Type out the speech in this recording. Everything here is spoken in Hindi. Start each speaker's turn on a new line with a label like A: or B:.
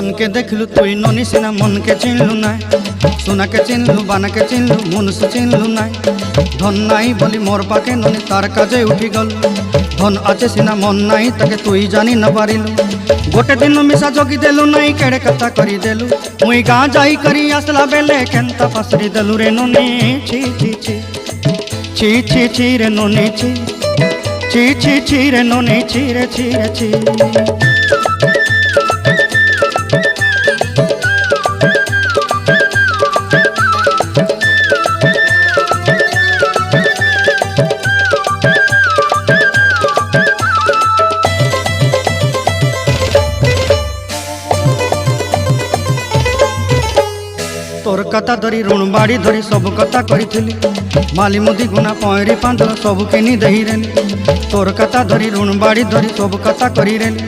A: सन के देखलु तुई ननी सिना मन के चिन्हलु ना सोना के चिन्हलु बाना के चिन्हलु मनुष्य चिन्हलु ना धन नाई बोली मोर पाके ननी तार काजे उठी गल धन आचे सिना मन नाई ताके तुई जानी न पारिलु गोटे दिन मिसा जगी देलु नाई केड़े कथा करी देलु मुई गाँ जाई करी आसला बेले केंता पासरी देलु रे ननी छी छी छी छी छी छी रे ननी छी छी छी छी रे ननी छी रे छी रे छी। तोर कथा धरी ऋण बाड़ी धरी सब कथा करी माली मुदी गुना पहरी पांद सब किनी दही रेली तोर कथा धरी ऋण बाड़ी धरी सब कथा करी रेली।